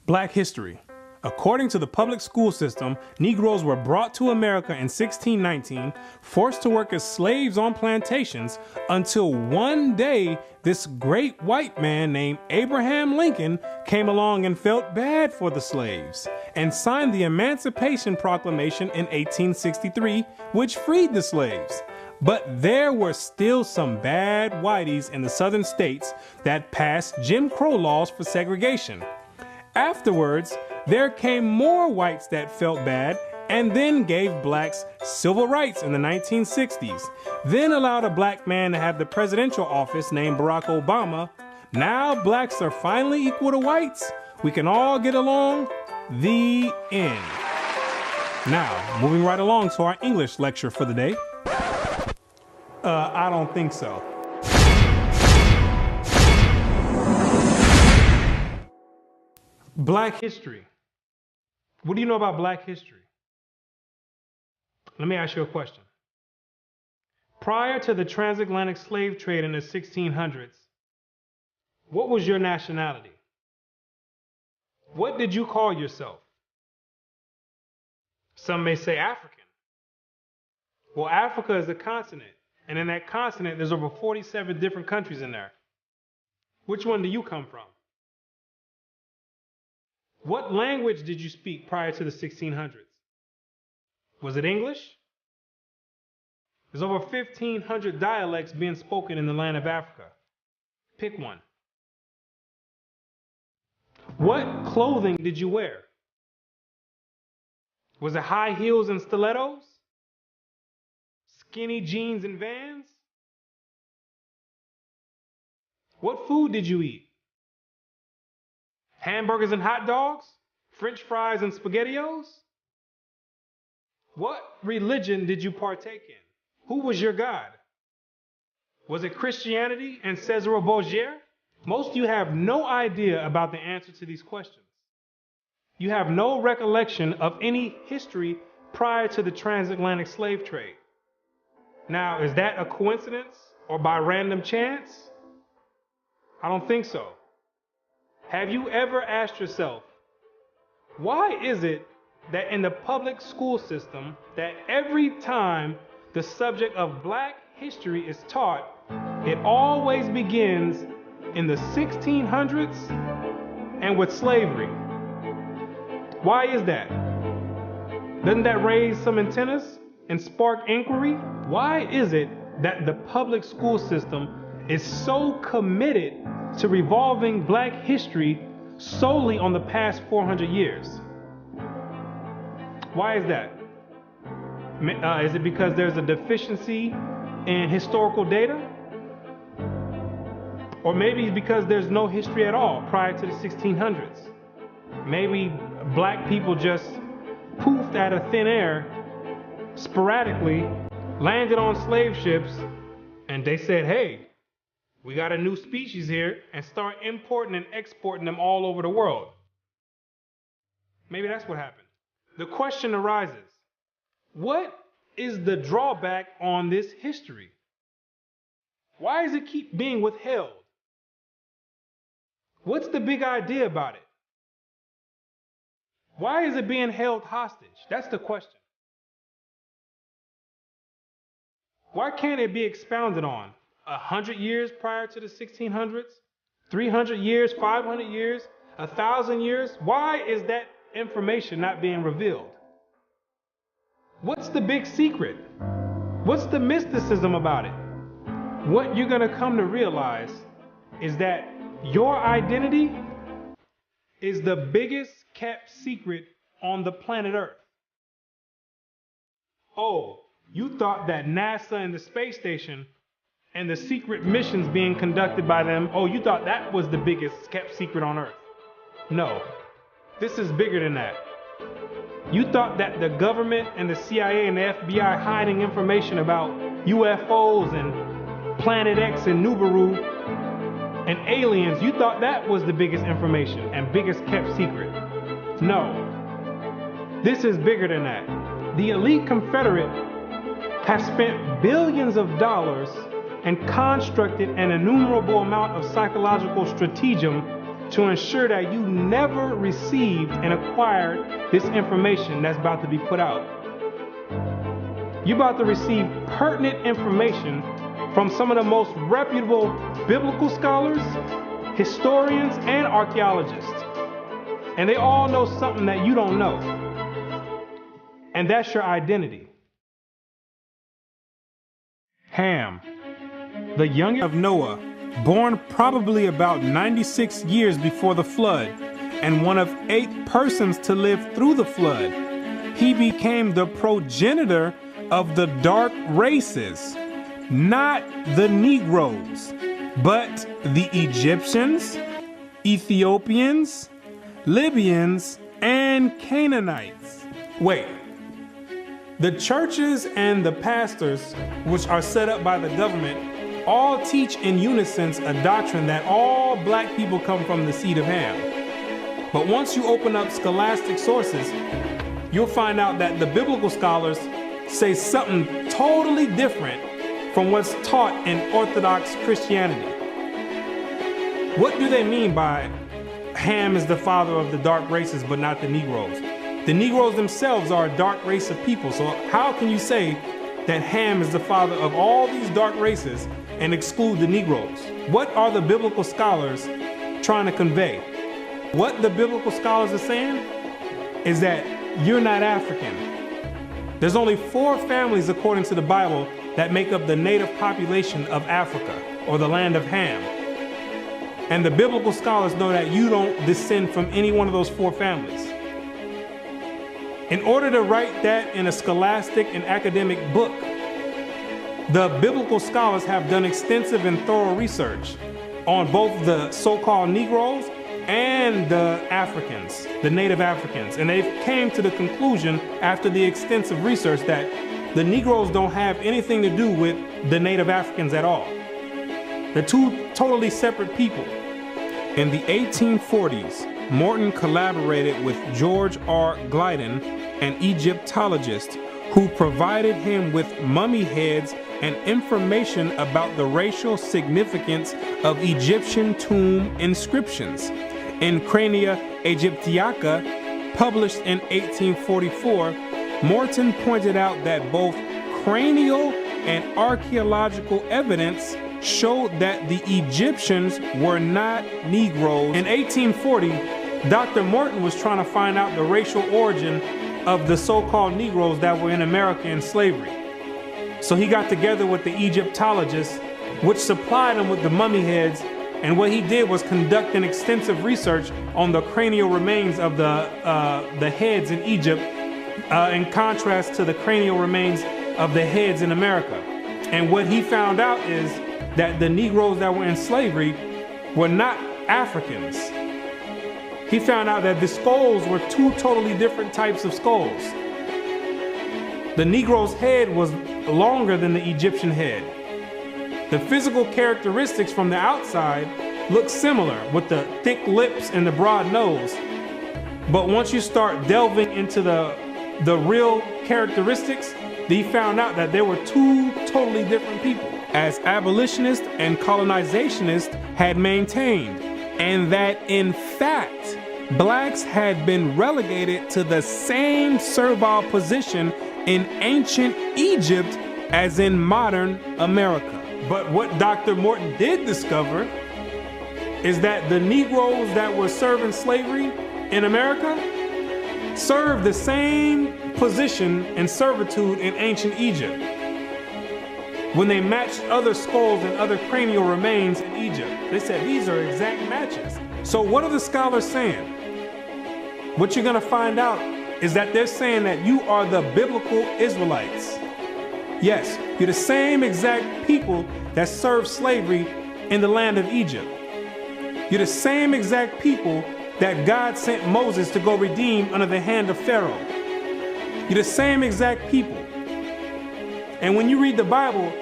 Black history. According to the public school system, Negroes were brought to America in 1619, forced to work as slaves on plantations, until one day this great white man named Abraham Lincoln came along and felt bad for the slaves and signed the Emancipation Proclamation in 1863, which freed the slaves. But there were still some bad whiteys in the southern states that passed Jim Crow laws for segregation. Afterwards, there came more whites that felt bad and then gave blacks civil rights in the 1960s, then allowed a black man to have the presidential office named Barack Obama. Now blacks are finally equal to whites. We can all get along. The end. Now, moving right along to our English lecture for the day. I don't think so. Black history. What do you know about Black history? Let me ask you a question. Prior to the transatlantic slave trade in the 1600s, what was your nationality? What did you call yourself? Some may say African. Well, Africa is a continent, and in that continent, there's over 47 different countries in there. Which one do you come from? What language did you speak prior to the 1600s? Was it English? There's over 1,500 dialects being spoken in the land of Africa. Pick one. What clothing did you wear? Was it high heels and stilettos? Skinny jeans and Vans? What food did you eat? Hamburgers and hot dogs? French fries and SpaghettiOs? What religion did you partake in? Who was your God? Was it Christianity and Cesare Borgia? Most of you have no idea about the answer to these questions. You have no recollection of any history prior to the transatlantic slave trade. Now, is that a coincidence or by random chance? I don't think so. Have you ever asked yourself, why is it that in the public school system that every time the subject of Black history is taught, it always begins in the 1600s and with slavery? Why is that? Doesn't that raise some antennas and spark inquiry? Why is it that the public school system is so committed to revolving Black history solely on the past 400 years? Why is that? Is it because there's a deficiency in historical data? Or maybe because there's no history at all prior to the 1600s. Maybe Black people just poofed out of thin air, sporadically, landed on slave ships, and they said, hey, we got a new species here, and start importing and exporting them all over the world. Maybe that's what happened. The question arises, what is the drawback on this history? Why does it keep being withheld? What's the big idea about it? Why is it being held hostage? That's the question. Why can't it be expounded on? 100 years prior to the 1600s? 300 years, 500 years, 1,000 years? Why is that information not being revealed? What's the big secret? What's the mysticism about it? What you're going to come to realize is that your identity is the biggest kept secret on the planet Earth. Oh, you thought that NASA and the space station and the secret missions being conducted by them, oh, you thought that was the biggest kept secret on Earth. No, this is bigger than that. You thought that the government and the CIA and the FBI hiding information about UFOs and Planet X and Nibiru and aliens, you thought that was the biggest information and biggest kept secret. No, this is bigger than that. The elite Confederate has spent billions of dollars and constructed an innumerable amount of psychological stratagem to ensure that you never received and acquired this information that's about to be put out. You're about to receive pertinent information from some of the most reputable biblical scholars, historians, and archaeologists. And they all know something that you don't know. And that's your identity. Ham, the youngest of Noah, born probably about 96 years before the flood, and one of 8 persons to live through the flood. He became the progenitor of the dark races, not the Negroes, but the Egyptians, Ethiopians, Libyans, and Canaanites. Wait, the churches and the pastors, which are set up by the government, all teach in unison a doctrine that all black people come from the seed of Ham. But once you open up scholastic sources, you'll find out that the biblical scholars say something totally different from what's taught in Orthodox Christianity. What do they mean by Ham is the father of the dark races but not the Negroes? The Negroes themselves are a dark race of people, so how can you say that Ham is the father of all these dark races and exclude the Negroes? What are the biblical scholars trying to convey? What the biblical scholars are saying is that you're not African. There's only 4 families, according to the Bible, that make up the native population of Africa, or the land of Ham. And the biblical scholars know that you don't descend from any one of those 4 families. In order to write that in a scholastic and academic book, the biblical scholars have done extensive and thorough research on both the so-called Negroes and the Africans, the native Africans. And they came to the conclusion after the extensive research that the Negroes don't have anything to do with the native Africans at all. They're 2 totally separate people. In the 1840s, Morton collaborated with George R. Gliddon, an Egyptologist, who provided him with mummy heads and information about the racial significance of Egyptian tomb inscriptions. In Crania Aegyptiaca, published in 1844, Morton pointed out that both cranial and archaeological evidence showed that the Egyptians were not Negroes. In 1840, Dr. Morton was trying to find out the racial origin of the so-called Negroes that were in America in slavery. So he got together with the Egyptologists, which supplied him with the mummy heads, and what he did was conduct an extensive research on the cranial remains of the heads in Egypt, in contrast to the cranial remains of the heads in America. And what he found out is that the Negroes that were in slavery were not Africans. He found out that the skulls were 2 totally different types of skulls. The Negro's head was longer than the Egyptian head. The physical characteristics from the outside look similar, with the thick lips and the broad nose. But once you start delving into the real characteristics, he found out that there were 2 totally different people, as abolitionists and colonizationists had maintained, and that in fact, blacks had been relegated to the same servile position in ancient Egypt as in modern America. But what Dr. Morton did discover is that the Negroes that were serving slavery in America served the same position and servitude in ancient Egypt when they matched other skulls and other cranial remains in Egypt. They said these are exact matches. So what are the scholars saying? What you're going to find out is that they're saying that you are the biblical Israelites. Yes, you're the same exact people that served slavery in the land of Egypt. You're the same exact people that God sent Moses to go redeem under the hand of Pharaoh. You're the same exact people. And when you read the Bible,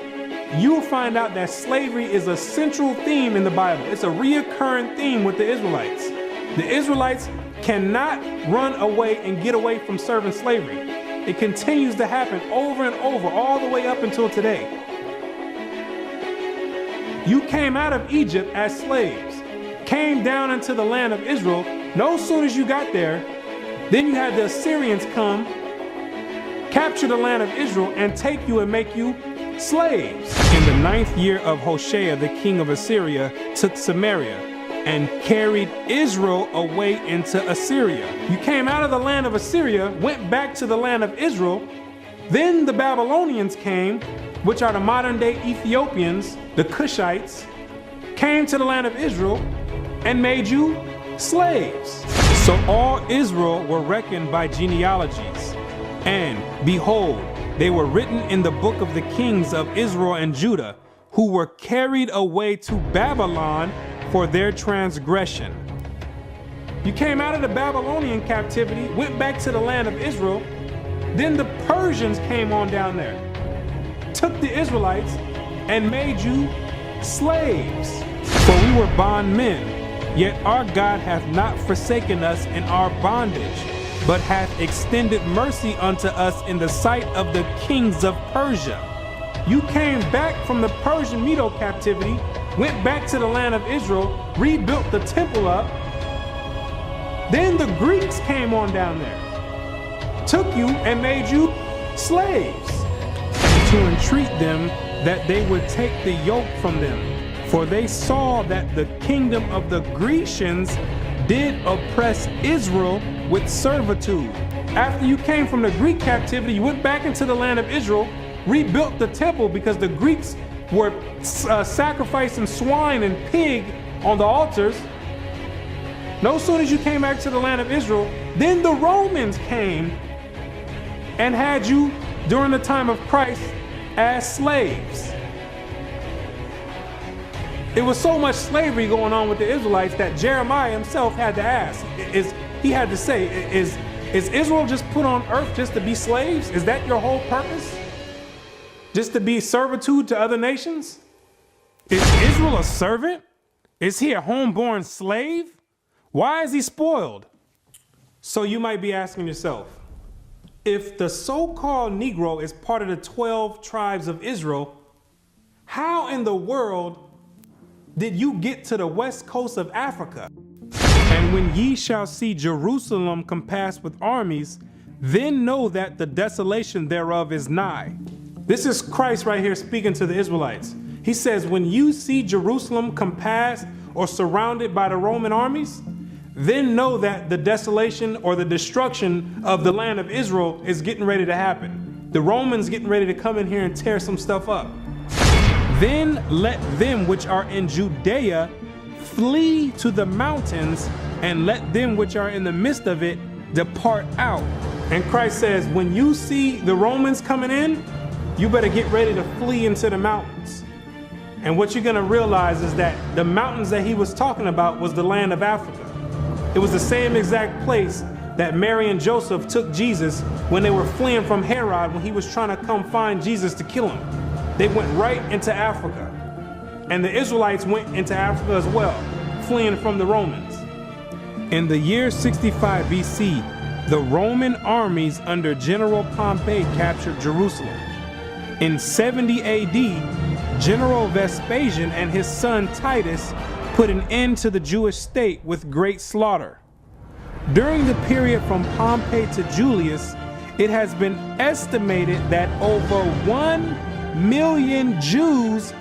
you'll find out that slavery is a central theme in the Bible. It's a reoccurring theme with the Israelites. The Israelites cannot run away and get away from serving slavery. It continues to happen over and over, all the way up until today. You came out of Egypt as slaves. came down into the land of Israel, no sooner as you got there, then you had the Assyrians come, capture the land of Israel, and take you and make you slaves. In the 9th year of Hoshea, the king of Assyria took Samaria and carried Israel away into Assyria. You came out of the land of Assyria, went back to the land of Israel. Then the Babylonians came, which are the modern day Ethiopians, the Cushites, came to the land of Israel and made you slaves. So all Israel were reckoned by genealogies. And behold, they were written in the book of the kings of Israel and Judah, who were carried away to Babylon for their transgression. You came out of the Babylonian captivity, went back to the land of Israel. Then the Persians came on down there, took the Israelites and made you slaves. For we were bondmen, yet our God hath not forsaken us in our bondage, but hath extended mercy unto us in the sight of the kings of Persia. You came back from the Persian Medo captivity, went back to the land of Israel, rebuilt the temple up. Then the Greeks came on down there, took you and made you slaves, to entreat them that they would take the yoke from them. For they saw that the kingdom of the Grecians did oppress Israel with servitude. After you came from the Greek captivity, you went back into the land of Israel, rebuilt the temple because the Greeks were sacrificing swine and pig on the altars. No sooner as you came back to the land of Israel, then the Romans came and had you during the time of Christ as slaves. It was so much slavery going on with the Israelites that Jeremiah himself had to ask, is Israel just put on earth just to be slaves? Is that your whole purpose? Just to be servitude to other nations? Is Israel a servant? Is he a homeborn slave? Why is he spoiled? So you might be asking yourself, if the so-called Negro is part of the 12 tribes of Israel, how in the world did you get to the west coast of Africa? And when ye shall see Jerusalem compassed with armies, then know that the desolation thereof is nigh. This is Christ right here speaking to the Israelites. He says, when you see Jerusalem compassed or surrounded by the Roman armies, then know that the desolation or the destruction of the land of Israel is getting ready to happen. The Romans getting ready to come in here and tear some stuff up. Then let them which are in Judea flee to the mountains, and let them which are in the midst of it depart out. And Christ says, when you see the Romans coming in, you better get ready to flee into the mountains. And what you're going to realize is that the mountains that he was talking about was the land of Africa. It was the same exact place that Mary and Joseph took Jesus when they were fleeing from Herod when he was trying to come find Jesus to kill him. They went right into Africa. And the Israelites went into Africa as well, fleeing from the Romans. In the year 65 BC, the Roman armies under General Pompey captured Jerusalem. In 70 AD, General Vespasian and his son Titus put an end to the Jewish state with great slaughter. During the period from Pompey to Julius, it has been estimated that over 1 million Jews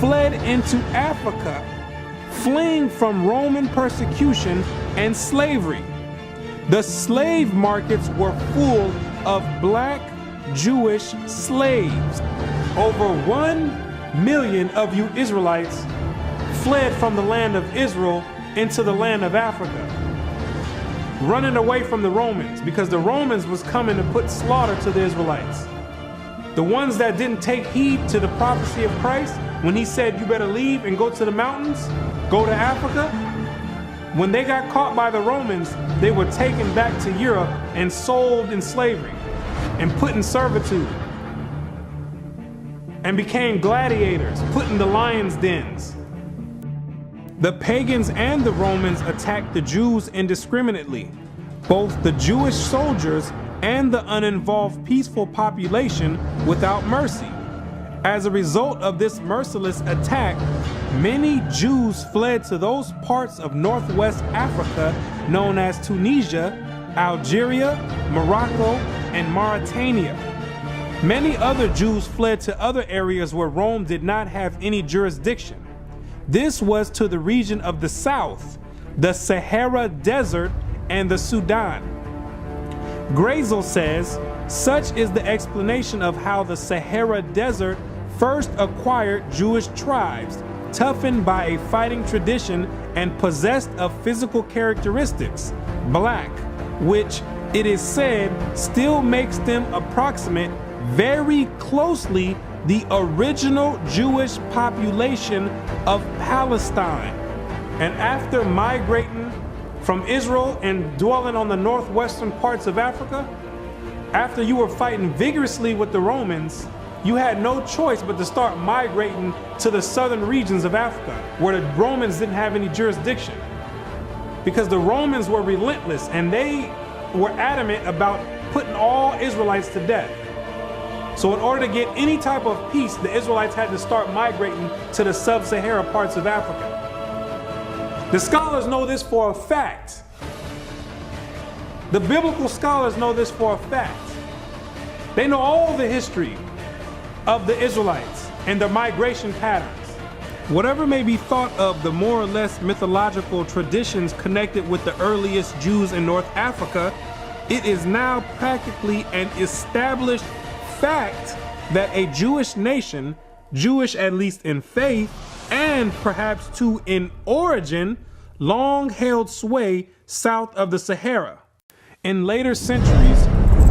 fled into Africa, fleeing from Roman persecution and slavery. The slave markets were full of black Jewish slaves. Over 1 million of you Israelites fled from the land of Israel into the land of Africa, running away from the Romans because the Romans was coming to put slaughter to the Israelites. The ones that didn't take heed to the prophecy of Christ when he said you better leave and go to the mountains, go to Africa, when they got caught by the Romans, they were taken back to Europe and sold in slavery and put in servitude and became gladiators, put in the lions' dens. The pagans and the Romans attacked the Jews indiscriminately. Both the Jewish soldiers and the uninvolved peaceful population without mercy. As a result of this merciless attack, many Jews fled to those parts of northwest Africa known as Tunisia, Algeria, Morocco, and Mauritania. Many other Jews fled to other areas where Rome did not have any jurisdiction. This was to the region of the south, the Sahara Desert, and the Sudan. Grazel says, such is the explanation of how the Sahara Desert first acquired Jewish tribes, toughened by a fighting tradition and possessed of physical characteristics, black, which it is said still makes them approximate very closely the original Jewish population of Palestine. And after migrating from Israel and dwelling on the northwestern parts of Africa, after you were fighting vigorously with the Romans, you had no choice but to start migrating to the southern regions of Africa, where the Romans didn't have any jurisdiction. Because the Romans were relentless and they were adamant about putting all Israelites to death. So in order to get any type of peace, the Israelites had to start migrating to the sub-Sahara parts of Africa. The scholars know this for a fact. The biblical scholars know this for a fact. They know all the history of the Israelites and their migration patterns. Whatever may be thought of the more or less mythological traditions connected with the earliest Jews in North Africa, it is now practically an established fact that a Jewish nation, Jewish at least in faith and perhaps too in origin, long held sway south of the Sahara. In later centuries,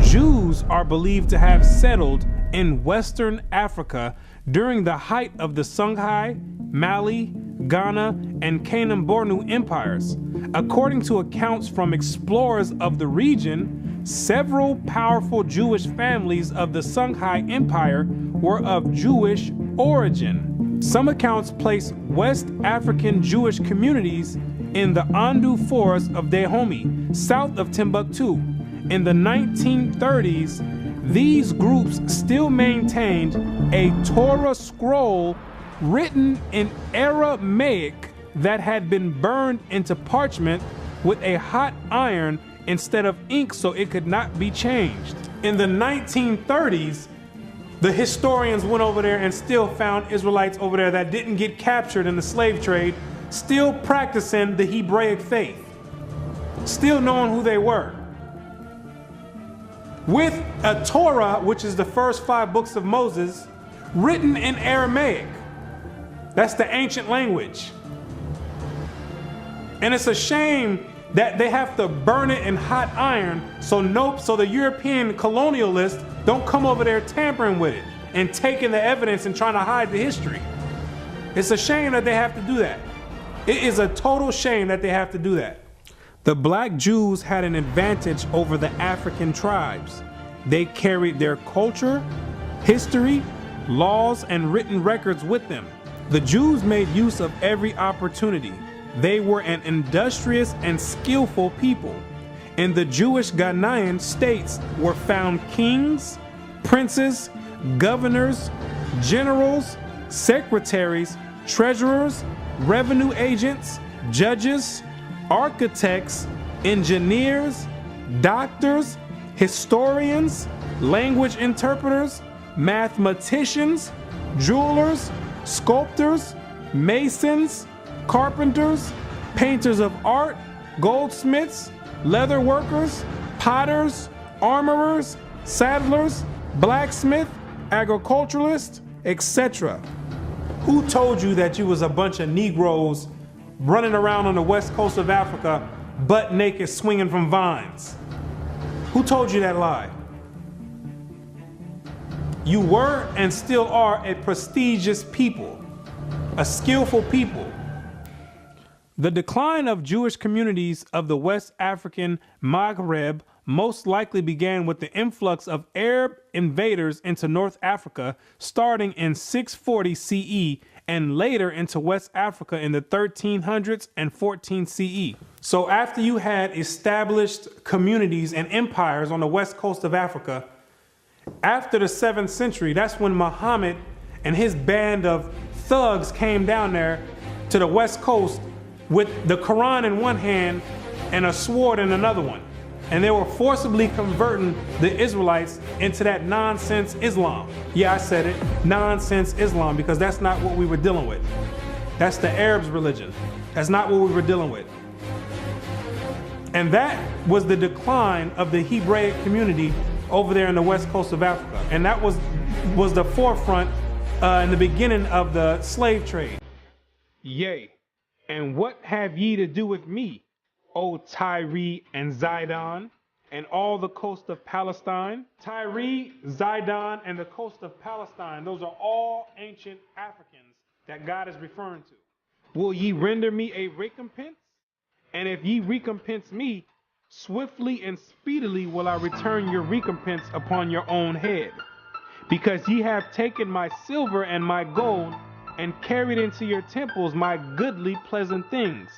Jews are believed to have settled in Western Africa during the height of the Songhai, Mali, Ghana, and Kanem-Bornu empires. According to accounts from explorers of the region, several powerful Jewish families of the Songhai Empire were of Jewish origin. Some accounts place West African Jewish communities in the Andu Forest of Dahomey, south of Timbuktu. In the 1930s, these groups still maintained a Torah scroll written in Aramaic that had been burned into parchment with a hot iron instead of ink so it could not be changed. In the 1930s, the historians went over there and still found Israelites over there that didn't get captured in the slave trade, still practicing the Hebraic faith, still knowing who they were. With a Torah, which is the first 5 books of Moses, written in Aramaic. That's the ancient language. And it's a shame that they have to burn it in hot iron so the European colonialists don't come over there tampering with it and taking the evidence and trying to hide the history. It's a shame that they have to do that. It is a total shame that they have to do that. The black Jews had an advantage over the African tribes. They carried their culture, history, laws, and written records with them. The Jews made use of every opportunity. They were an industrious and skillful people. In the Jewish Ghanaian states were found kings, princes, governors, generals, secretaries, treasurers, revenue agents, judges, architects, engineers, doctors, historians, language interpreters, mathematicians, jewelers, sculptors, masons, carpenters, painters of art, goldsmiths, leather workers, potters, armorers, saddlers, blacksmith, agriculturalists, etc. Who told you that you was a bunch of Negroes running around on the west coast of Africa, butt naked, swinging from vines? Who told you that lie? You were and still are a prestigious people, a skillful people. The decline of Jewish communities of the West African Maghreb most likely began with the influx of Arab invaders into North Africa starting in 640 CE and later into West Africa in the 1300s and 14 CE. So after you had established communities and empires on the west coast of Africa, after the 7th century, that's when Muhammad and his band of thugs came down there to the West Coast with the Quran in one hand and a sword in another one. And they were forcibly converting the Israelites into that nonsense Islam. Yeah, I said it, nonsense Islam, because that's not what we were dealing with. That's the Arabs' religion. That's not what we were dealing with. And that was the decline of the Hebraic community over there in the west coast of Africa. And that was the forefront in the beginning of the slave trade. Yea, and what have ye to do with me, O Tyre and Zidon, and all the coast of Palestine? Tyre, Zidon, and the coast of Palestine, those are all ancient Africans that God is referring to. Will ye render me a recompense? And if ye recompense me, swiftly and speedily will I return your recompense upon your own head. Because ye have taken my silver and my gold, and carried into your temples my goodly pleasant things.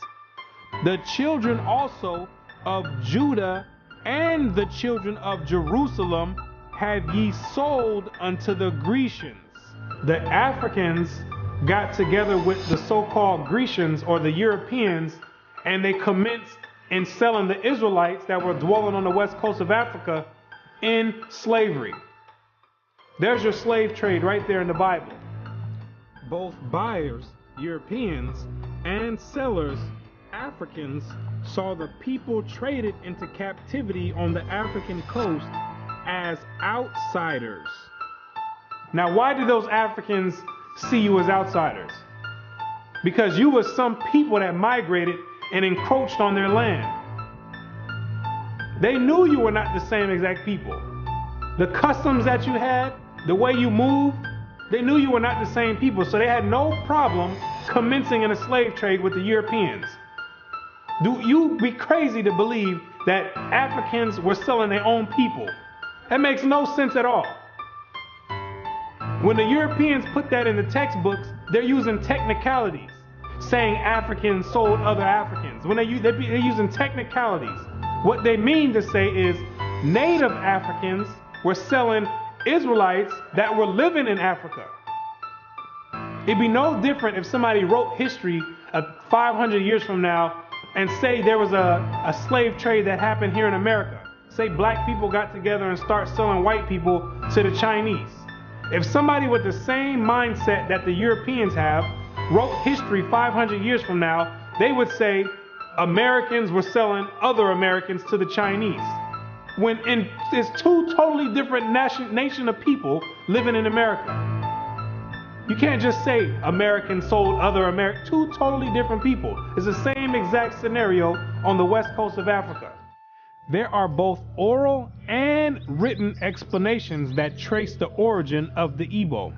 The children also of Judah and the children of Jerusalem have ye sold unto the Grecians. The Africans got together with the so-called Grecians or the Europeans, and they commenced in selling the Israelites that were dwelling on the west coast of Africa in slavery. There's your slave trade right there in the Bible. Both buyers, Europeans, and sellers, Africans, saw the people traded into captivity on the African coast as outsiders. Now, why did those Africans see you as outsiders? Because you were some people that migrated and encroached on their land. They knew you were not the same exact people. The customs that you had, the way you moved, they knew you were not the same people, so they had no problem commencing in a slave trade with the Europeans. Do you be crazy to believe that Africans were selling their own people? That makes no sense at all. When the Europeans put that in the textbooks, they're using technicalities, saying Africans sold other Africans. When they're using technicalities, what they mean to say is native Africans were selling Israelites that were living in Africa. It'd be no different if somebody wrote history of 500 years from now and say there was a slave trade that happened here in America. Say black people got together and start selling white people to the Chinese. If somebody with the same mindset that the Europeans have wrote history 500 years from now, they would say Americans were selling other Americans to the Chinese. When it's two totally different nation of people living in America. You can't just say Americans sold other Americans. Two totally different people. It's the same exact scenario on the west coast of Africa. There are both oral and written explanations that trace the origin of the Igbo.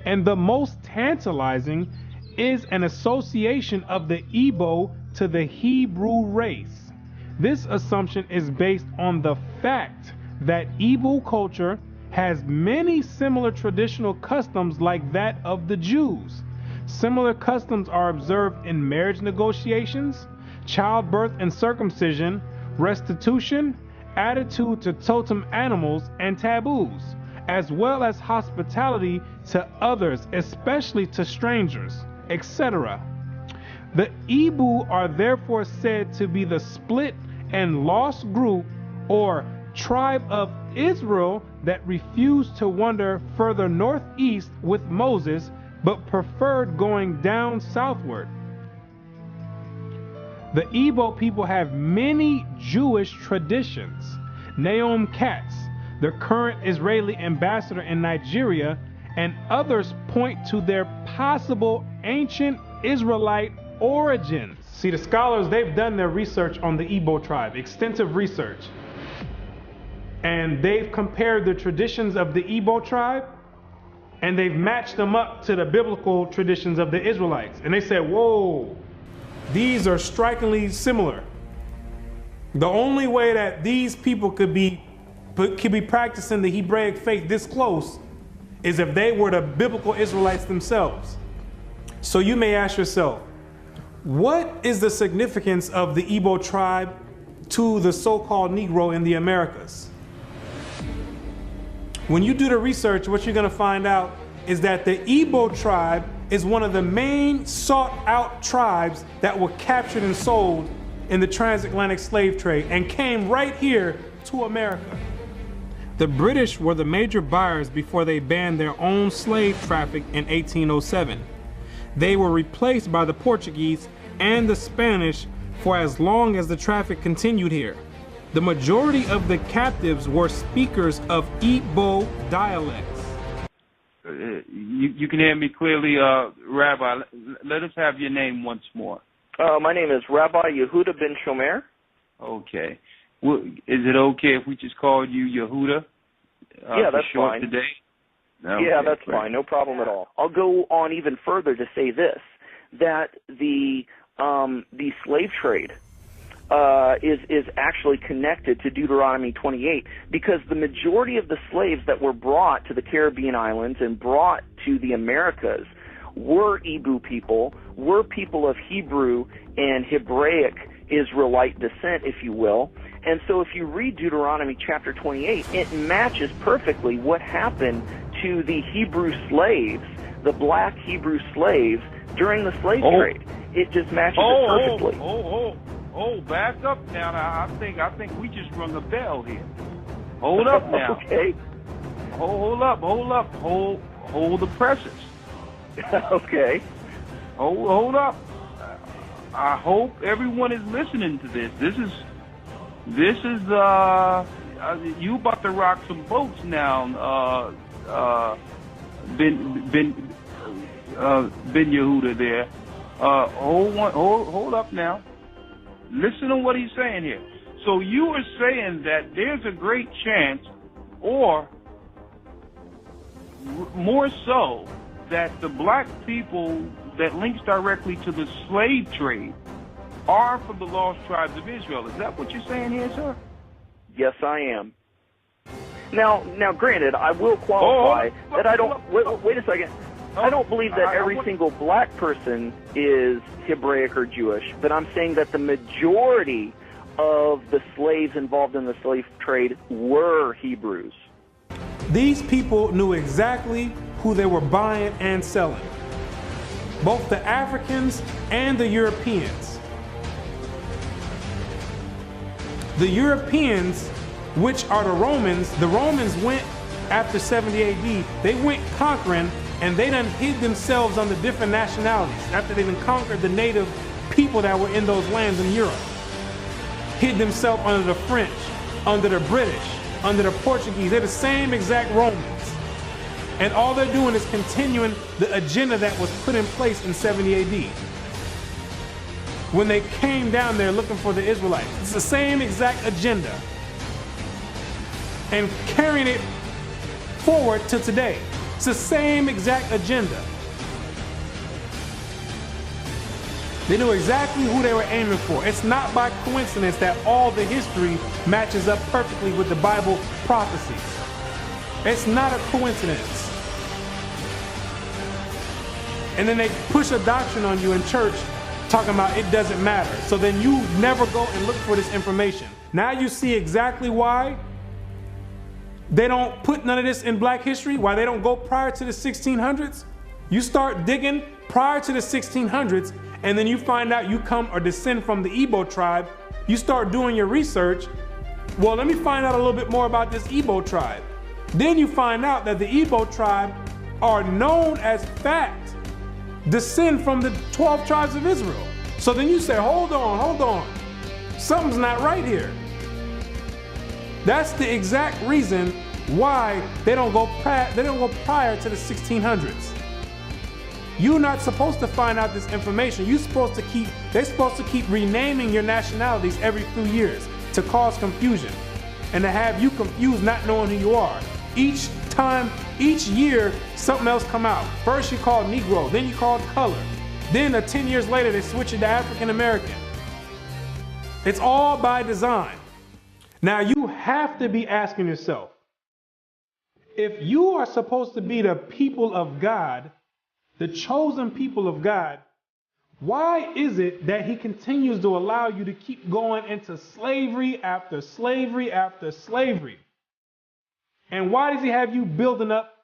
And the most tantalizing is an association of the Igbo to the Hebrew race. This assumption is based on the fact that Igbo culture has many similar traditional customs like that of the Jews. Similar customs are observed in marriage negotiations, childbirth and circumcision, restitution, attitude to totem animals and taboos, as well as hospitality to others, especially to strangers, etc. The Igbo are therefore said to be the split and lost group or tribe of Israel that refused to wander further northeast with Moses, but preferred going down southward. The Igbo people have many Jewish traditions. Naomi Katz, the current Israeli ambassador in Nigeria, and others point to their possible ancient Israelite origins. See, the scholars, they've done their research on the Igbo tribe, extensive research. And they've compared the traditions of the Igbo tribe, and they've matched them up to the biblical traditions of the Israelites. And they said, whoa, these are strikingly similar. The only way that these people could be practicing the Hebraic faith this close is if they were the biblical Israelites themselves. So you may ask yourself, what is the significance of the Igbo tribe to the so-called Negro in the Americas? When you do the research, what you're going to find out is that the Igbo tribe is one of the main sought-out tribes that were captured and sold in the transatlantic slave trade and came right here to America. The British were the major buyers before they banned their own slave traffic in 1807. They were replaced by the Portuguese and the Spanish for as long as the traffic continued here. The majority of the captives were speakers of Igbo dialects. You can hear me clearly, Rabbi. Let us have your name once more. My name is Rabbi Yehuda ben Shomer. Okay. Well, is it okay if we just call you Yehuda? Yeah, that's fine. Today? Okay, yeah, that's great. fine. No problem at all. I'll go on even further to say this, that the slave trade is actually connected to Deuteronomy 28, because the majority of the slaves that were brought to the Caribbean islands and brought to the Americas were Igbo people, were people of Hebrew and Hebraic Israelite descent, if you will. And so if you read Deuteronomy chapter 28, it matches perfectly what happened to the Hebrew slaves, the black Hebrew slaves, during the slave trade. It just matches it perfectly. Back up now. I think we just rung a bell here. Hold up now. Okay. Hold up. Hold the presses. Okay. Hold up. I hope everyone is listening to this. This is you about to rock some boats now, Ben Yehuda there. Hold up now. Listen to what he's saying here. So you are saying that there's a great chance, or more so, that the black people that links directly to the slave trade are from the lost tribes of Israel. Is that what you're saying here, sir? Yes, I am. Now, granted, I will qualify that I don't. Wait a second. I don't believe that every single black person is Hebraic or Jewish, but I'm saying that the majority of the slaves involved in the slave trade were Hebrews. These people knew exactly who they were buying and selling, both the Africans and the Europeans. The Europeans, which are the Romans went after 70 AD, they went conquering, and they done hid themselves under different nationalities after they done conquered the native people that were in those lands in Europe. Hid themselves under the French, under the British, under the Portuguese. They're the same exact Romans. And all they're doing is continuing the agenda that was put in place in 70 AD. When they came down there looking for the Israelites. It's the same exact agenda. And carrying it forward to today. It's the same exact agenda. They knew exactly who they were aiming for. It's not by coincidence that all the history matches up perfectly with the Bible prophecies. It's not a coincidence. And then they push a doctrine on you in church talking about it doesn't matter. So then you never go and look for this information. Now you see exactly why they don't put none of this in black history, why they don't go prior to the 1600s. You start digging prior to the 1600s, and then you find out you come or descend from the Igbo tribe. You start doing your research. Well, let me find out a little bit more about this Igbo tribe. Then you find out that the Igbo tribe are known as fact descend from the 12 tribes of Israel. So then you say, hold on. Something's not right here. That's the exact reason why they don't go prior to the 1600s. You're not supposed to find out this information. They're supposed to keep renaming your nationalities every few years to cause confusion and to have you confused, not knowing who you are. Each year, something else come out. First you called Negro, then you called color. Then 10 years later, they switch it to African American. It's all by design. Now you have to be asking yourself, if you are supposed to be the people of God, the chosen people of God, why is it that he continues to allow you to keep going into slavery after slavery after slavery? And why does he have you building up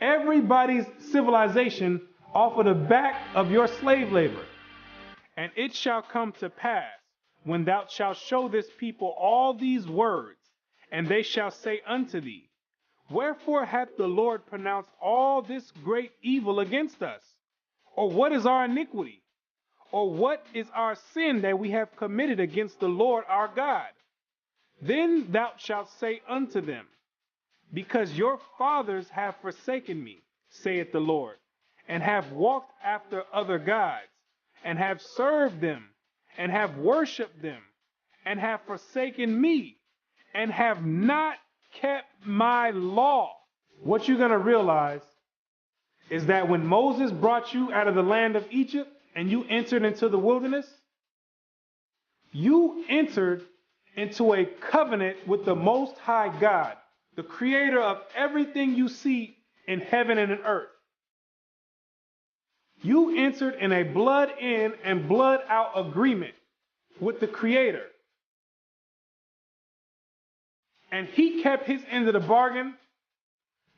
everybody's civilization off of the back of your slave labor. And it shall come to pass, when thou shalt show this people all these words, and they shall say unto thee, wherefore hath the Lord pronounced all this great evil against us? Or what is our iniquity? Or what is our sin that we have committed against the Lord our God? Then thou shalt say unto them, because your fathers have forsaken me, saith the Lord, and have walked after other gods, and have served them, and have worshipped them, and have forsaken me, and have not kept my law. What you're going to realize is that when Moses brought you out of the land of Egypt and you entered into the wilderness, you entered into a covenant with the Most High God, the creator of everything you see in heaven and in earth. You entered in a blood in and blood out agreement with the creator. And he kept his end of the bargain,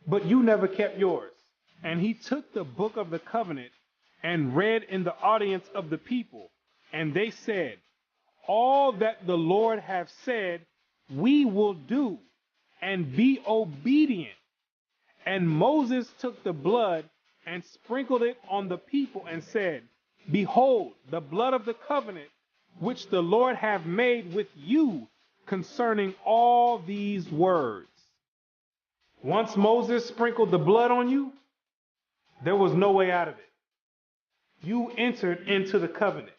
but you never kept yours. And he took the book of the covenant and read in the audience of the people. And they said, all that the Lord hath said, we will do, and be obedient. And Moses took the blood and sprinkled it on the people and said, behold, the blood of the covenant which the Lord hath made with you concerning all these words. Once Moses sprinkled the blood on you, there was no way out of it. You entered into the covenant.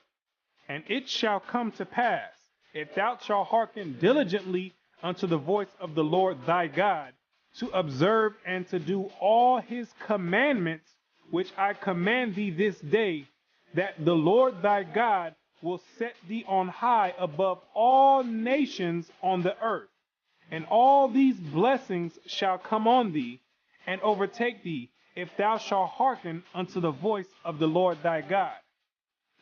And it shall come to pass, if thou shalt hearken diligently unto the voice of the Lord thy God, to observe and to do all his commandments, which I command thee this day, that the Lord thy God will set thee on high above all nations on the earth. And all these blessings shall come on thee and overtake thee, if thou shalt hearken unto the voice of the Lord thy God.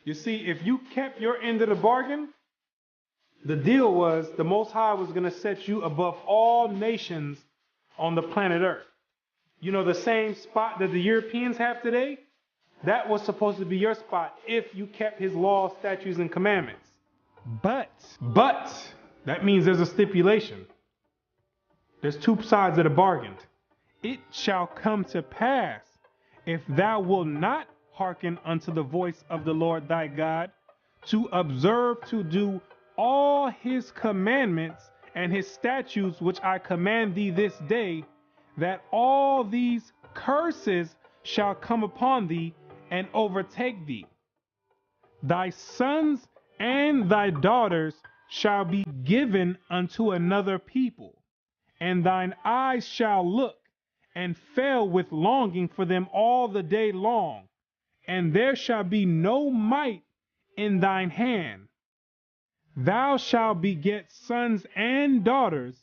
You see, if you kept your end of the bargain, the deal was the Most High was going to set you above all nations on the planet Earth. You know, the same spot that the Europeans have today, that was supposed to be your spot if you kept his laws, statutes, and commandments. But, that means there's a stipulation. There's two sides of the bargain. It shall come to pass, if thou wilt not hearken unto the voice of the Lord thy God, to observe to do all his commandments and his statutes which I command thee this day, that all these curses shall come upon thee and overtake thee. Thy sons and thy daughters shall be given unto another people, and thine eyes shall look and fail with longing for them all the day long, and there shall be no might in thine hand. Thou shalt beget sons and daughters,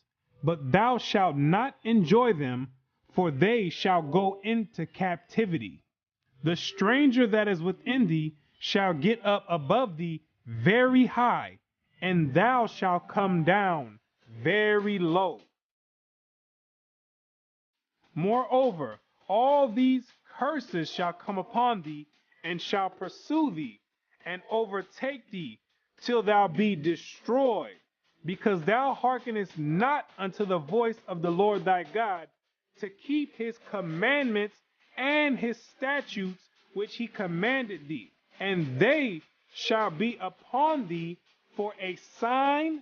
but thou shalt not enjoy them, for they shall go into captivity. The stranger that is within thee shall get up above thee very high, and thou shalt come down very low. Moreover, all these curses shall come upon thee, and shall pursue thee, and overtake thee, till thou be destroyed, because thou hearkenest not unto the voice of the Lord thy God, to keep his commandments and his statutes which he commanded thee. And they shall be upon thee for a sign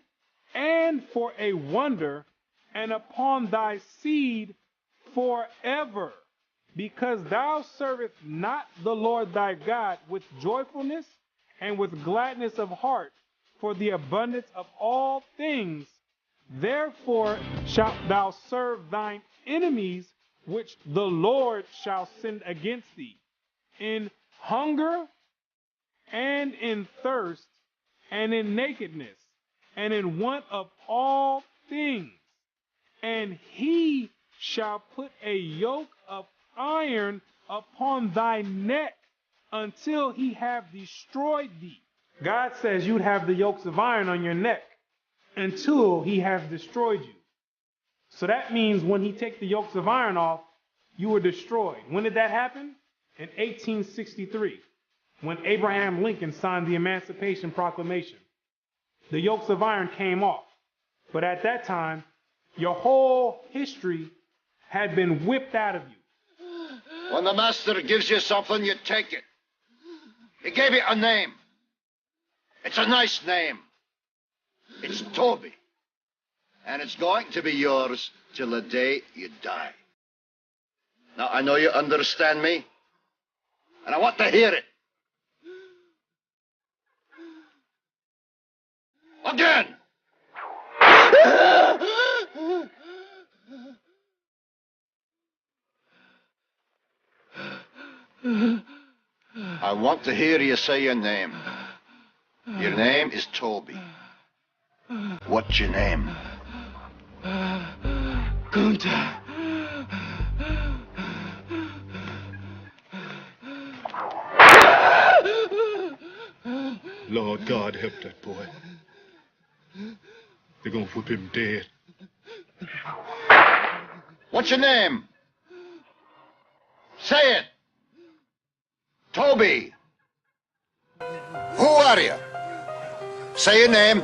and for a wonder, and upon thy seed forever, because thou servest not the Lord thy God with joyfulness and with gladness of heart for the abundance of all things. Therefore shalt thou serve thine enemies, which the Lord shall send against thee, in hunger and in thirst and in nakedness and in want of all things. And he shall put a yoke of iron upon thy neck until he have destroyed thee. God says you'd have the yokes of iron on your neck until he has destroyed you. So that means when he takes the yokes of iron off, you were destroyed. When did that happen? In 1863, when Abraham Lincoln signed the Emancipation Proclamation. The yokes of iron came off. But at that time, your whole history had been whipped out of you. When the master gives you something, you take it. He gave you a name. It's a nice name. It's Toby. And it's going to be yours till the day you die. Now, I know you understand me, and I want to hear it. Again! I want to hear you say your name. Your name is Toby. What's your name? Kunta. Lord God, help that boy. They're gonna whip him dead. What's your name? Say it. Toby. Who are you? Say your name.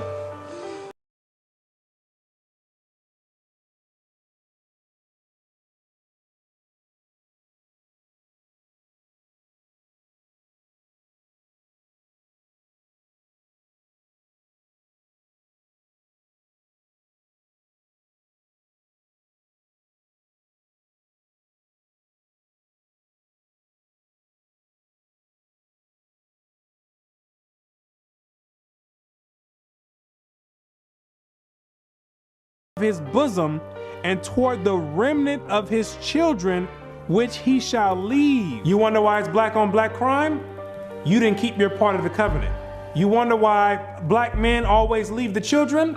His bosom, and toward the remnant of his children, which he shall leave. You wonder why it's black on black crime? You didn't keep your part of the covenant. You wonder why black men always leave the children?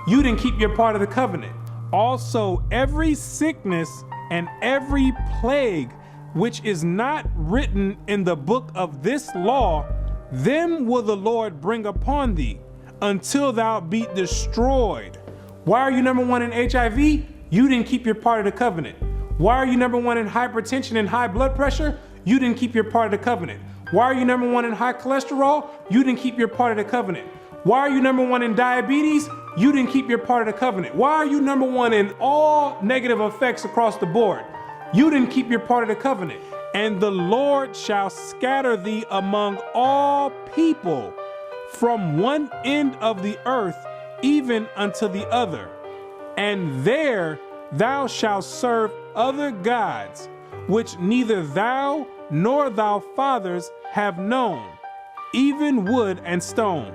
You didn't keep your part of the covenant. Also, every sickness and every plague which is not written in the book of this law, them will the Lord bring upon thee, until thou be destroyed. Why are you number one in HIV? You didn't keep your part of the covenant. Why are you number one in hypertension and high blood pressure? You didn't keep your part of the covenant. Why are you number one in high cholesterol? You didn't keep your part of the covenant. Why are you number one in diabetes? You didn't keep your part of the covenant. Why are you number one in all negative effects across the board? You didn't keep your part of the covenant. And the Lord shall scatter thee among all people from one end of the earth even unto the other. And there thou shalt serve other gods, which neither thou nor thy fathers have known, even wood and stone.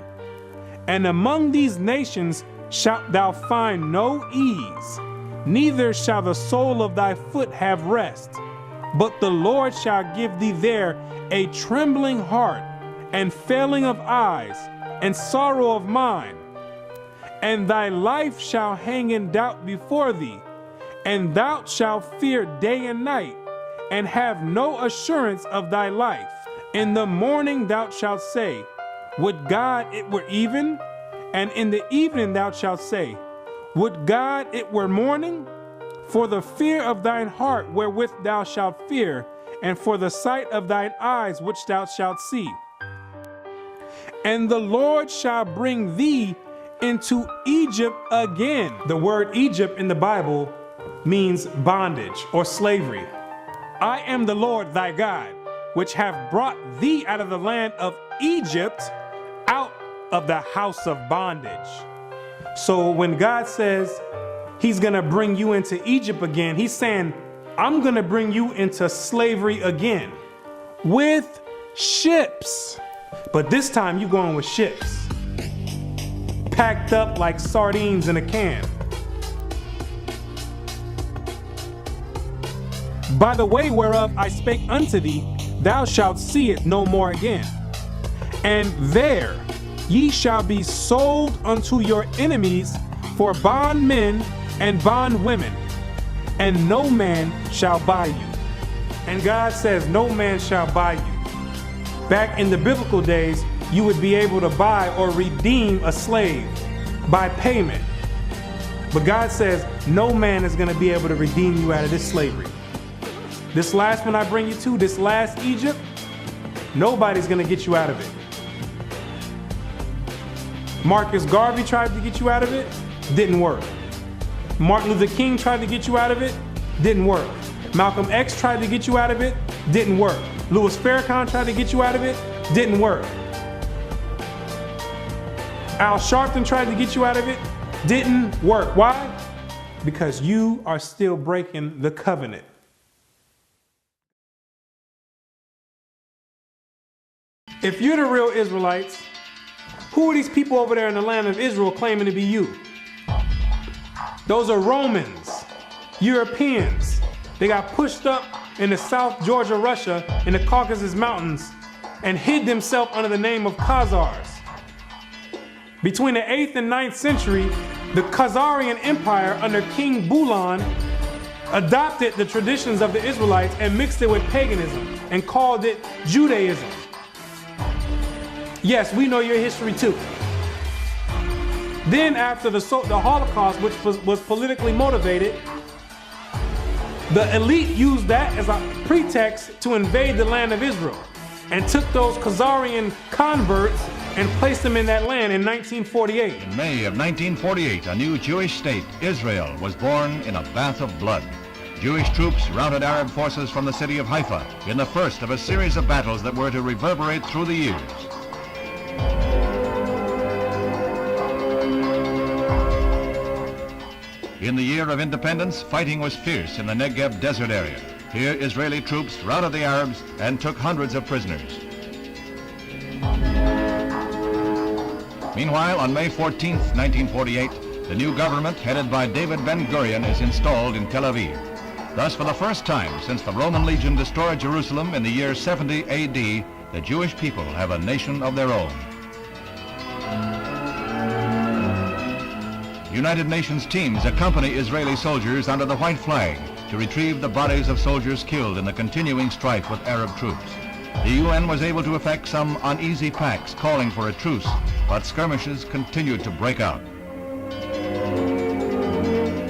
And among these nations shalt thou find no ease, neither shall the sole of thy foot have rest. But the Lord shall give thee there a trembling heart, and failing of eyes, and sorrow of mind. And thy life shall hang in doubt before thee, and thou shalt fear day and night, and have no assurance of thy life. In the morning thou shalt say, would God it were even? And in the evening thou shalt say, would God it were morning? For the fear of thine heart wherewith thou shalt fear, and for the sight of thine eyes which thou shalt see. And the Lord shall bring thee into Egypt again. The word Egypt in the Bible means bondage or slavery. I am the Lord thy God, which have brought thee out of the land of Egypt, out of the house of bondage. So when God says he's gonna bring you into Egypt again, he's saying, I'm gonna bring you into slavery again with ships. But this time you're going with ships, packed up like sardines in a can. By the way whereof I spake unto thee, thou shalt see it no more again. And there ye shall be sold unto your enemies for bondmen and bondwomen, and no man shall buy you. And God says no man shall buy you. Back in the biblical days, you would be able to buy or redeem a slave by payment. But God says no man is going to be able to redeem you out of this slavery. this last one I bring you to, this last Egypt, nobody's going to get you out of it. Marcus Garvey tried to get you out of it, didn't work. Martin Luther King tried to get you out of it, didn't work. Malcolm X tried to get you out of it, didn't work. Louis Farrakhan tried to get you out of it, didn't work. Al Sharpton tried to get you out of it, didn't work. Why? Because you are still breaking the covenant. If you're the real Israelites, who are these people over there in the land of Israel claiming to be you? Those are Romans, Europeans. They got pushed up in the South Georgia, Russia, in the Caucasus Mountains, and hid themselves under the name of Khazars. Between the 8th and 9th century, the Khazarian Empire under King Bulan adopted the traditions of the Israelites and mixed it with paganism and called it Judaism. Yes, we know your history too. Then after the Holocaust, which was politically motivated, the elite used that as a pretext to invade the land of Israel and took those Khazarian converts and placed them in that land in 1948. In May of 1948, a new Jewish state, Israel, was born in a bath of blood. Jewish troops routed Arab forces from the city of Haifa in the first of a series of battles that were to reverberate through the years. In the year of independence, fighting was fierce in the Negev desert area. Here, Israeli troops routed the Arabs and took hundreds of prisoners. Meanwhile, on May 14, 1948, the new government headed by David Ben-Gurion is installed in Tel Aviv. Thus, for the first time since the Roman legion destroyed Jerusalem in the year 70 AD, the Jewish people have a nation of their own. United Nations teams accompany Israeli soldiers under the white flag to retrieve the bodies of soldiers killed in the continuing strife with Arab troops. The UN was able to effect some uneasy pacts calling for a truce, but skirmishes continued to break out.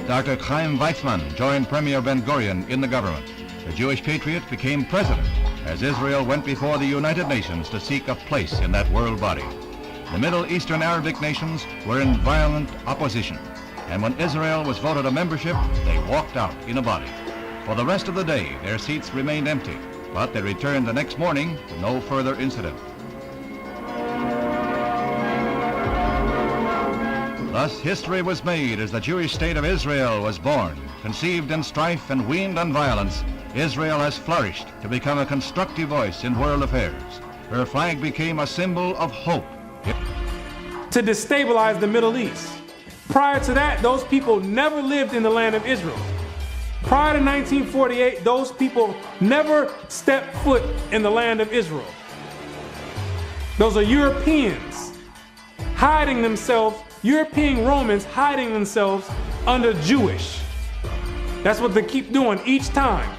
Dr. Chaim Weizmann joined Premier Ben-Gurion in the government. The Jewish patriot became president as Israel went before the United Nations to seek a place in that world body. The Middle Eastern Arabic nations were in violent opposition, and when Israel was voted a membership, they walked out in a body. For the rest of the day, their seats remained empty, but they returned the next morning to no further incident. Thus, history was made as the Jewish state of Israel was born. Conceived in strife and weaned on violence, Israel has flourished to become a constructive voice in world affairs. Her flag became a symbol of hope. To destabilize the Middle East. Prior to that, those people never lived in the land of Israel. Prior to 1948, those people never stepped foot in the land of Israel. Those are Europeans hiding themselves, European Romans hiding themselves under Jewish. That's what they keep doing each time.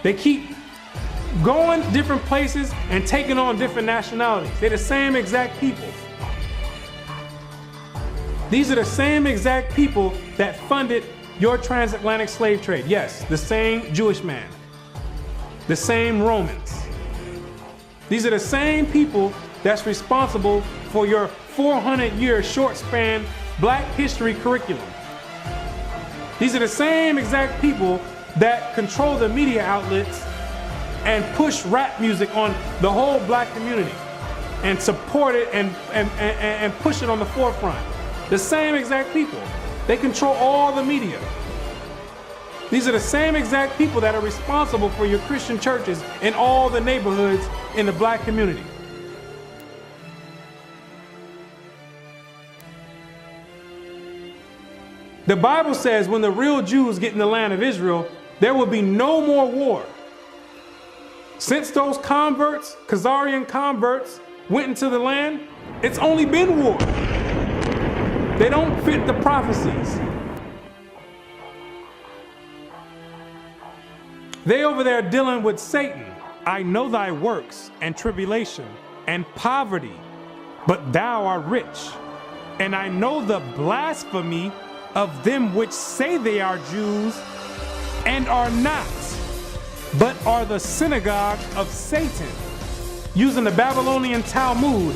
They keep going different places and taking on different nationalities. They're the same exact people. These are the same exact people that funded your transatlantic slave trade. Yes, the same Jewish man, the same Romans. These are the same people that's responsible for your 400-year short span Black history curriculum. These are the same exact people that control the media outlets and push rap music on the whole Black community and support it and push it on the forefront. The same exact people. They control all the media. These are the same exact people that are responsible for your Christian churches in all the neighborhoods in the Black community. The Bible says when the real Jews get in the land of Israel, there will be no more war. Since those converts, Khazarian converts, went into the land, it's only been war. They don't fit the prophecies. They over there dealing with Satan. I know thy works and tribulation and poverty, but thou art rich. And I know the blasphemy of them which say they are Jews and are not, but are the synagogue of Satan, using the Babylonian Talmud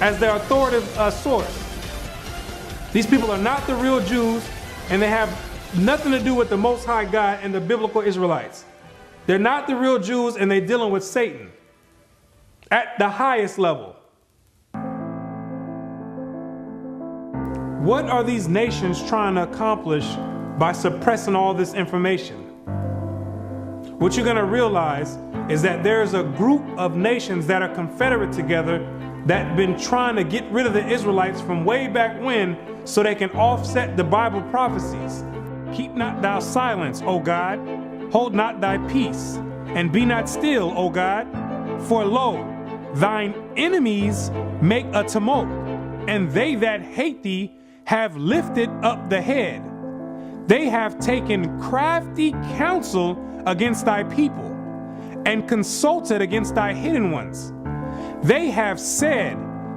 as their authoritative source. These people are not the real Jews, and they have nothing to do with the Most High God and the biblical Israelites. They're not the real Jews, and they're dealing with Satan at the highest level. What are these nations trying to accomplish by suppressing all this information? What you're going to realize is that there's a group of nations that are confederate together that have been trying to get rid of the Israelites from way back when so they can offset the Bible prophecies. Keep not thou silence, O God, hold not thy peace, and be not still, O God, for lo, thine enemies make a tumult, and they that hate thee have lifted up the head. They have taken crafty counsel against thy people, and consulted against thy hidden ones. They have said,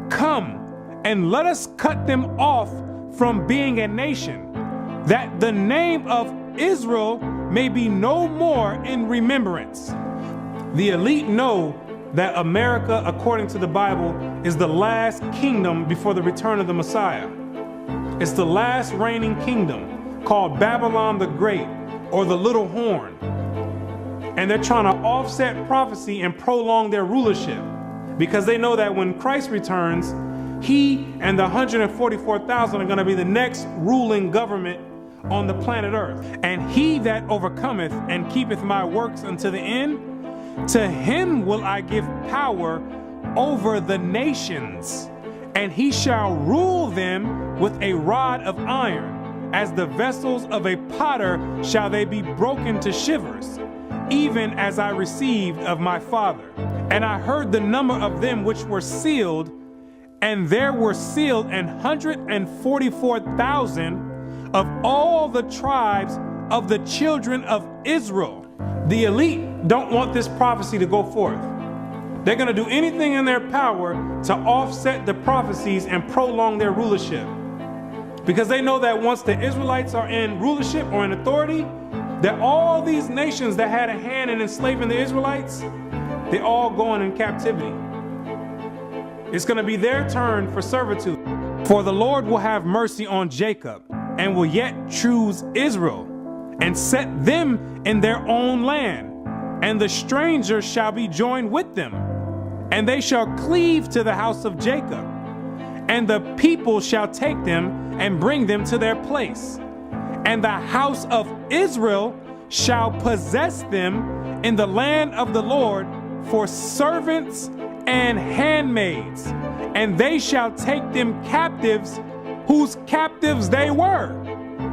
come, and let us cut them off from being a nation, that the name of Israel may be no more in remembrance. The elite know that America, according to the Bible, is the last kingdom before the return of the Messiah. It's the last reigning kingdom, called Babylon the Great, or the Little Horn. And they're trying to offset prophecy and prolong their rulership, because they know that when Christ returns, he and the 144,000 are going to be the next ruling government on the planet Earth. And he that overcometh and keepeth my works unto the end, to him will I give power over the nations, and he shall rule them with a rod of iron. As the vessels of a potter shall they be broken to shivers, even as I received of my Father. And I heard the number of them which were sealed, and there were sealed 144,000 of all the tribes of the children of Israel. The elite don't want this prophecy to go forth. They're going to do anything in their power to offset the prophecies and prolong their rulership, because they know that once the Israelites are in rulership or in authority, that all these nations that had a hand in enslaving the Israelites, they're all going in captivity. It's going to be their turn for servitude. For the Lord will have mercy on Jacob, and will yet choose Israel, and set them in their own land. And the stranger shall be joined with them, and they shall cleave to the house of Jacob. And the people shall take them and bring them to their place. And the house of Israel shall possess them in the land of the Lord for servants and handmaids. And they shall take them captives, whose captives they were,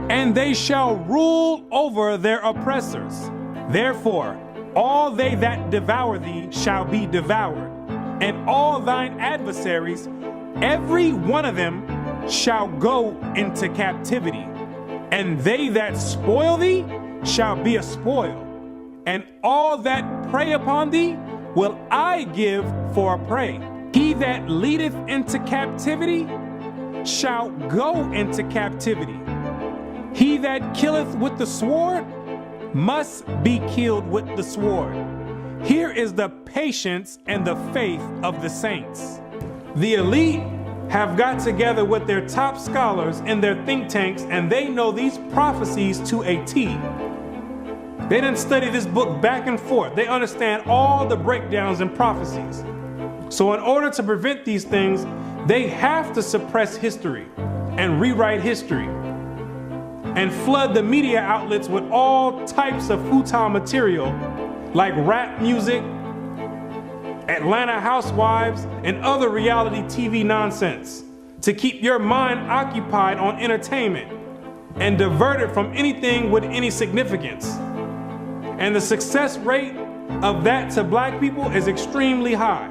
and they shall rule over their oppressors. Therefore, all they that devour thee shall be devoured, and all thine adversaries, every one of them, shall go into captivity. And they that spoil thee shall be a spoil, and all that prey upon thee will I give for a prey. He that leadeth into captivity shall go into captivity. He that killeth with the sword must be killed with the sword. Here is the patience and the faith of the saints. The elite have got together with their top scholars in their think tanks, and they know these prophecies to a T. They didn't study this book back and forth. They understand all the breakdowns and prophecies. So in order to prevent these things, they have to suppress history and rewrite history and flood the media outlets with all types of futile material like rap music, Atlanta Housewives, and other reality TV nonsense to keep your mind occupied on entertainment and divert it from anything with any significance. And the success rate of that to black people is extremely high.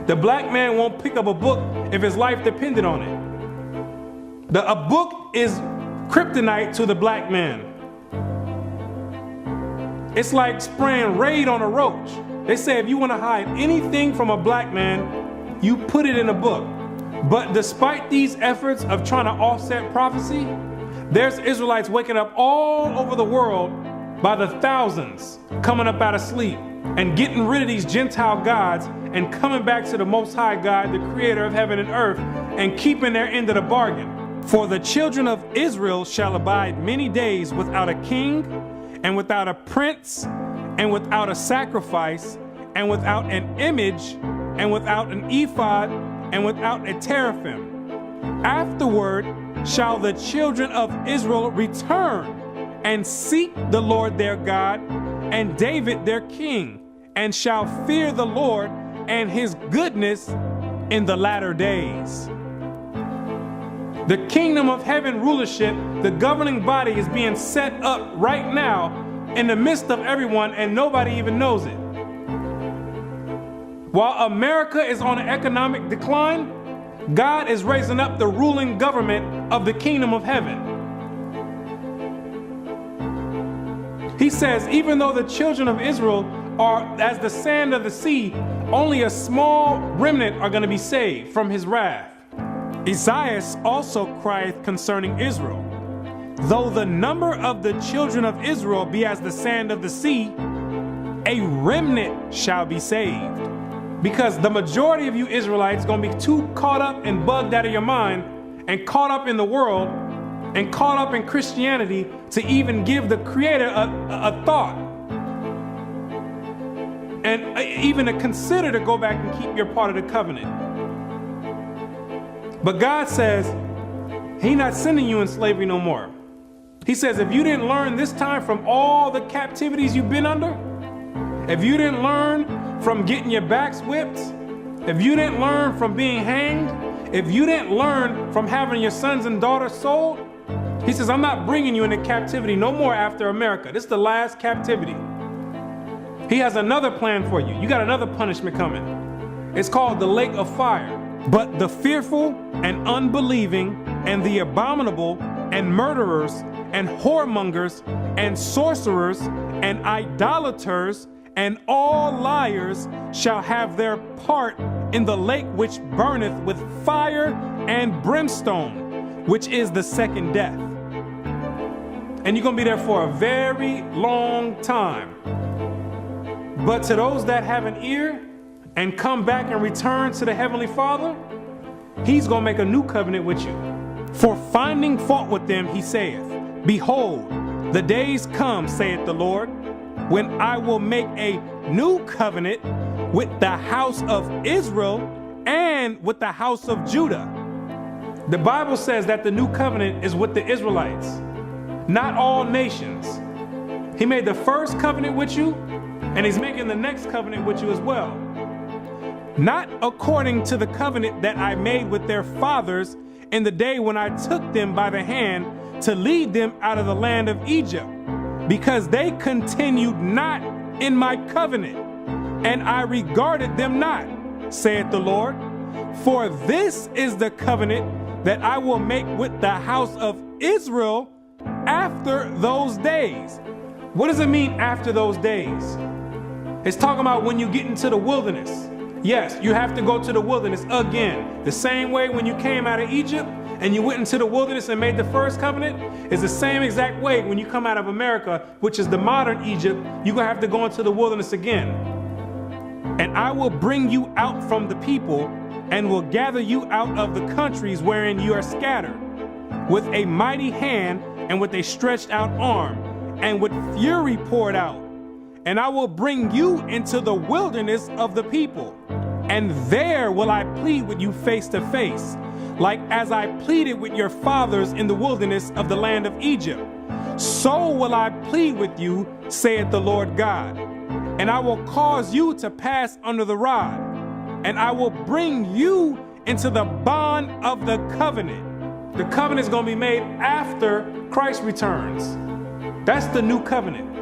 The black man won't pick up a book if his life depended on it. A book is kryptonite to the black man. It's like spraying Raid on a roach. They say if you want to hide anything from a black man, you put it in a book. But despite these efforts of trying to offset prophecy, There's Israelites waking up all over the world by the thousands, coming up out of sleep and getting rid of these Gentile gods and coming back to the Most High God, the creator of heaven and earth, and keeping their end of the bargain. For the children of Israel shall abide many days without a king, and without a prince, and without a sacrifice, and without an image, and without an ephod, and without a teraphim. Afterward shall the children of Israel return and seek the Lord their God and David their king, and shall fear the Lord and his goodness in the latter days. The kingdom of heaven rulership, the governing body, is being set up right now in the midst of everyone, and nobody even knows it. While America is on an economic decline, God is raising up the ruling government of the kingdom of heaven. He says, even though the children of Israel are as the sand of the sea, only a small remnant are going to be saved from his wrath. Isaiah also crieth concerning Israel, though the number of the children of Israel be as the sand of the sea, a remnant shall be saved. Because the majority of you Israelites are going to be too caught up and bugged out of your mind and caught up in the world and caught up in Christianity to even give the Creator a thought and even to consider to go back and keep your part of the covenant. But God says He's not sending you in slavery no more. He says if you didn't learn this time from all the captivities you've been under, if you didn't learn from getting your backs whipped, if you didn't learn from being hanged, if you didn't learn from having your sons and daughters sold, He says, I'm not bringing you into captivity no more after America. This is the last captivity. He has another plan for you. You got another punishment coming. It's called the lake of fire. But the fearful and unbelieving and the abominable and murderers and whoremongers and sorcerers and idolaters and all liars shall have their part in the lake which burneth with fire and brimstone, which is the second death. And you're going to be there for a very long time. But to those that have an ear and come back and return to the Heavenly Father, He's going to make a new covenant with you. For finding fault with them, He saith, Behold, the days come, saith the Lord, when I will make a new covenant with the house of Israel and with the house of Judah. The Bible says that the new covenant is with the Israelites, not all nations. He made the first covenant with you, and He's making the next covenant with you as well. Not according to the covenant that I made with their fathers in the day when I took them by the hand to lead them out of the land of Egypt, because they continued not in my covenant, and I regarded them not, saith the Lord. For this is the covenant that I will make with the house of Israel after those days. What does it mean after those days? It's talking about when you get into the wilderness. Yes, you have to go to the wilderness again. The same way when you came out of Egypt and you went into the wilderness and made the first covenant is the same exact way when you come out of America, which is the modern Egypt, you're going to have to go into the wilderness again. And I will bring you out from the people and will gather you out of the countries wherein you are scattered, with a mighty hand and with a stretched out arm, and with fury poured out. And I will bring you into the wilderness of the people, and there will I plead with you face to face, like as I pleaded with your fathers in the wilderness of the land of Egypt. So will I plead with you, saith the Lord God. And I will cause you to pass under the rod, and I will bring you into the bond of the covenant. The covenant is going to be made after Christ returns. That's the new covenant.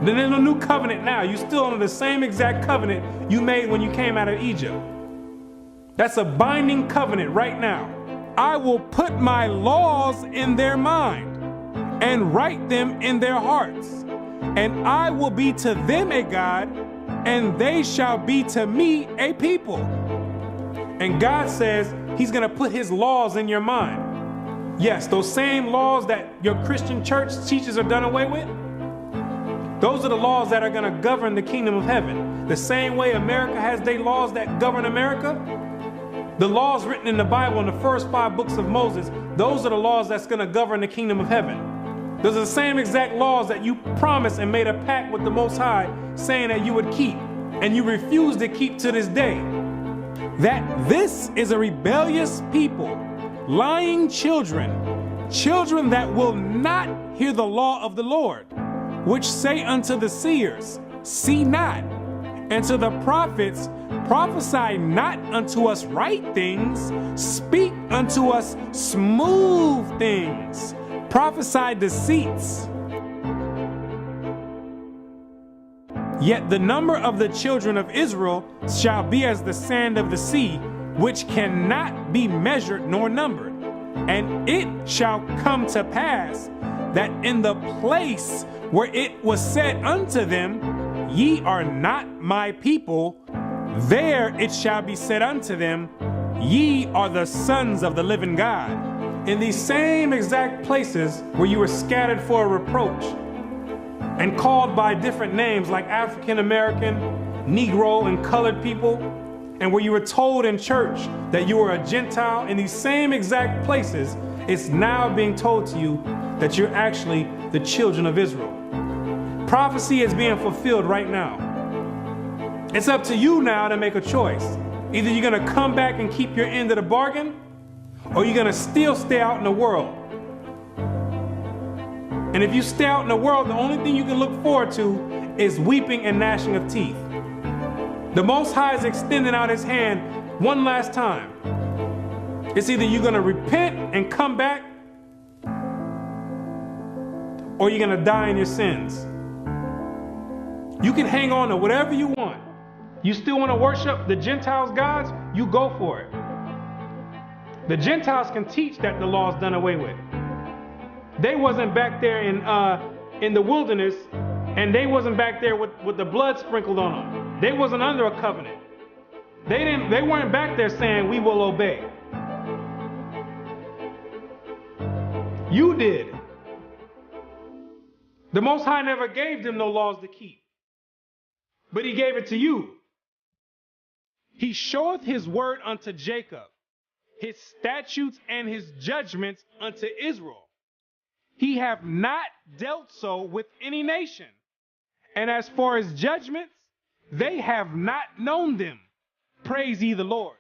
Then there's a new covenant now. You're still under the same exact covenant you made when you came out of Egypt. That's a binding covenant right now. I will put my laws in their mind and write them in their hearts. And I will be to them a God, and they shall be to me a people. And God says He's going to put His laws in your mind. Yes, those same laws that your Christian church teaches are done away with, those are the laws that are going to govern the kingdom of heaven. The same way America has their laws that govern America, the laws written in the Bible in the first 5 books of Moses, those are the laws that's going to govern the kingdom of heaven. Those are the same exact laws that you promised and made a pact with the Most High saying that you would keep, and you refuse to keep to this day. That this is a rebellious people, lying children, children that will not hear the law of the Lord, which say unto the seers, see not, and to the prophets, prophesy not unto us right things, speak unto us smooth things, prophesy deceits. Yet the number of the children of Israel shall be as the sand of the sea, which cannot be measured nor numbered. And it shall come to pass that in the place where it was said unto them, ye are not my people, there it shall be said unto them, ye are the sons of the living God. In these same exact places where you were scattered for a reproach and called by different names like African American, Negro, and colored people, and where you were told in church that you were a Gentile, in these same exact places, it's now being told to you that you're actually the children of Israel. Prophecy is being fulfilled right now. It's up to you now to make a choice. Either you're going to come back and keep your end of the bargain, or you're going to still stay out in the world. And if you stay out in the world, the only thing you can look forward to is weeping and gnashing of teeth. The Most High is extending out his hand one last time. It's either you're going to repent and come back, or you're going to die in your sins. You can hang on to whatever you want. You still want to worship the Gentiles' gods? You go for it. The Gentiles can teach that the law's done away with. They wasn't back there in the wilderness, and they wasn't back there with the blood sprinkled on them. They wasn't under a covenant. They weren't back there saying, we will obey. You did. The Most High never gave them no laws to keep, but he gave it to you. He showeth his word unto Jacob, his statutes and his judgments unto Israel. He hath not dealt so with any nation. And as for his judgments, they have not known them. Praise ye the Lord.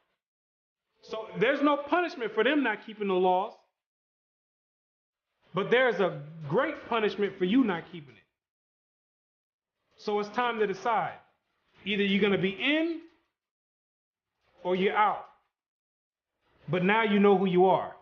So there's no punishment for them not keeping the laws. But there's a great punishment for you not keeping it. So it's time to decide. Either you're going to be in or you're out. But now you know who you are.